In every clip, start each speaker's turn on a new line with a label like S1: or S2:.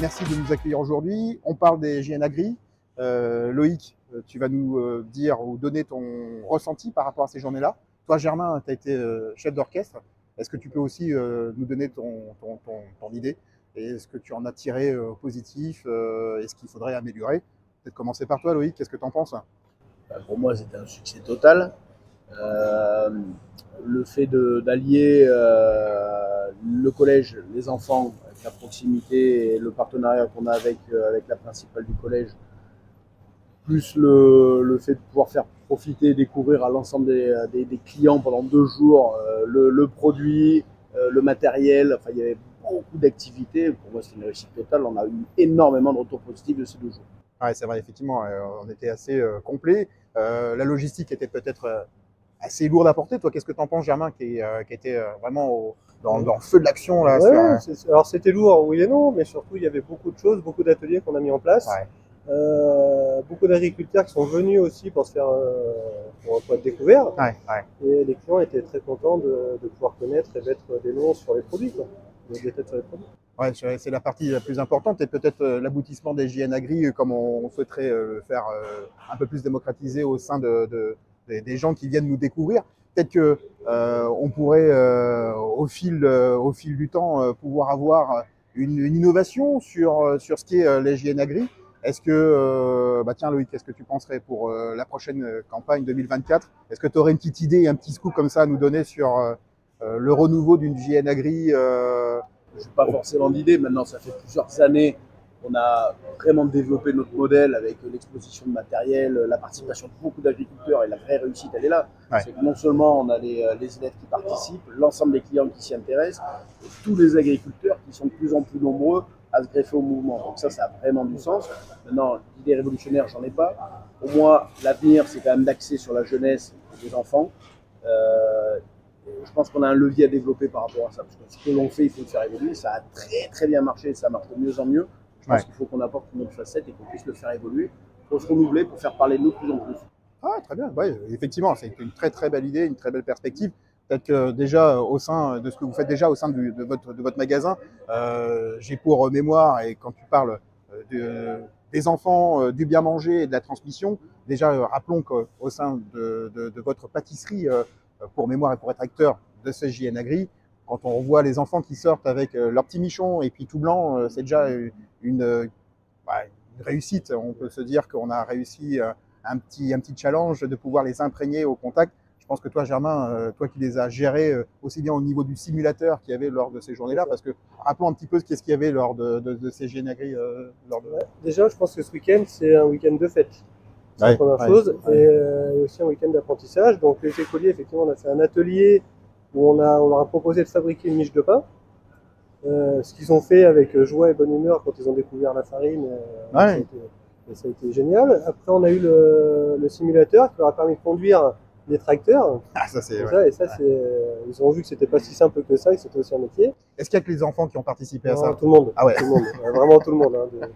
S1: merci de nous accueillir aujourd'hui. On parle des JN Agri. Loïc, tu vas nous dire ou donner ton ressenti par rapport à ces journées-là. Toi, Germain, tu as été chef d'orchestre. Est-ce que tu peux aussi nous donner ton idée? Et est-ce que tu en as tiré positif? Est-ce qu'il faudrait améliorer? Peut-être commencer par toi, Loïc. Qu'est-ce que tu en penses?
S2: Pour moi, c'était un succès total. Le fait d'allier le collège, les enfants, avec la proximité et le partenariat qu'on a avec la principale du collège, plus le fait de pouvoir faire profiter et découvrir à l'ensemble des clients pendant 2 jours le produit, le matériel. Enfin, il y avait beaucoup d'activités. Pour moi, c'est une réussite totale. On a eu énormément de retours positifs de ces 2 jours.
S1: Ouais, c'est vrai, effectivement, on était assez complet. La logistique était peut-être assez lourde à porter. Toi, qu'est-ce que tu en penses, Germain, qui était vraiment dans le feu de l'action là?
S3: Ouais, alors c'était lourd, oui et non, mais surtout il y avait beaucoup de choses, beaucoup d'ateliers qu'on a mis en place.
S1: Ouais.
S3: Beaucoup d'agriculteurs qui sont venus aussi pour être découverts.
S1: Ouais, ouais.
S3: Et les clients étaient très contents de pouvoir connaître et mettre des noms sur les produits, quoi. Des têtes sur les produits.
S1: Ouais, c'est la partie la plus importante et peut-être l'aboutissement des JN Agri, comme on souhaiterait le faire un peu plus démocratisé au sein des gens qui viennent nous découvrir. Peut-être que on pourrait au fil du temps pouvoir avoir une innovation sur ce qui est les JN Agri. Est-ce que, tiens Loïc, qu'est-ce que tu penserais pour la prochaine campagne 2024? Est-ce que tu aurais une petite idée, un petit scoop comme ça à nous donner sur le renouveau d'une JN Agri?
S2: Je n'ai pas forcément d'idée. Maintenant, ça fait plusieurs années qu'on a vraiment développé notre modèle avec l'exposition de matériel, la participation de beaucoup d'agriculteurs et la vraie réussite, elle est là.
S1: Ouais. C'est
S2: que non seulement on a les élèves qui participent, l'ensemble des clients qui s'y intéressent, et tous les agriculteurs qui sont de plus en plus nombreux à se greffer au mouvement. Donc ça a vraiment du sens. Maintenant, l'idée révolutionnaire, j'en ai pas. Pour moi, l'avenir, c'est quand même d'axer sur la jeunesse et les enfants. Je pense qu'on a un levier à développer par rapport à ça, parce que ce que l'on fait, il faut le faire évoluer. Ça a très très bien marché, ça marche de mieux en mieux. Je pense qu'il faut qu'on apporte une autre facette et qu'on puisse le faire évoluer pour se renouveler, pour faire parler de nous de plus en plus.
S1: Ah, très bien, ouais, effectivement, c'est une très très belle idée, une très belle perspective. Peut-être que déjà, au sein de ce que vous faites déjà au sein de votre magasin, j'ai pour mémoire, et quand tu parles des enfants, du bien manger et de la transmission, déjà rappelons qu'au sein de votre pâtisserie, pour mémoire et pour être acteur de ce JN Agri, quand on voit les enfants qui sortent avec leur petit michon et puis tout blanc, c'est déjà une réussite. On peut se dire qu'on a réussi un petit challenge de pouvoir les imprégner au contact. Je pense que toi, Germain, toi qui les as gérés aussi bien au niveau du simulateur qu'il y avait lors de ces journées-là, parce que rappelons un petit peu qu'est-ce qu'il y avait lors de ces JN Agri.
S3: Déjà, je pense que ce week-end, c'est un week-end de fête. C'est la première chose. Et aussi un week-end d'apprentissage. Donc les écoliers, effectivement, on a fait un atelier où on leur a proposé de fabriquer une miche de pain. Ce qu'ils ont fait avec joie et bonne humeur quand ils ont découvert la farine, ça a été génial. Après, on a eu le simulateur qui leur a permis de conduire des tracteurs.
S1: Ah, ça c'est.
S3: Ils ont vu que c'était pas si simple que ça, que c'était aussi un métier.
S1: Est-ce qu'il y a que les enfants qui ont participé à ça?
S3: Tout le monde.
S1: Ah ouais.
S3: Tout le monde. Vraiment tout le monde. Hein,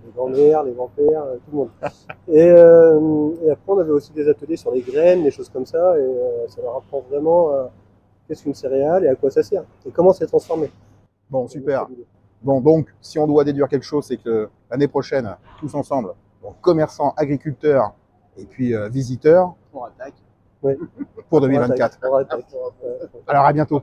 S3: les grands-mères, les grands-pères, tout le monde. Et après, on avait aussi des ateliers sur les graines, des choses comme ça, et ça leur apprend vraiment qu'est-ce qu'une céréale et à quoi ça sert, et comment c'est transformé.
S1: Bon, super. Bon, donc, si on doit déduire quelque chose, c'est que l'année prochaine, tous ensemble, donc, commerçants, agriculteurs et puis visiteurs,
S2: On attaque.
S3: Ouais.
S1: pour 2024.
S3: On attaque.
S1: Alors, à bientôt.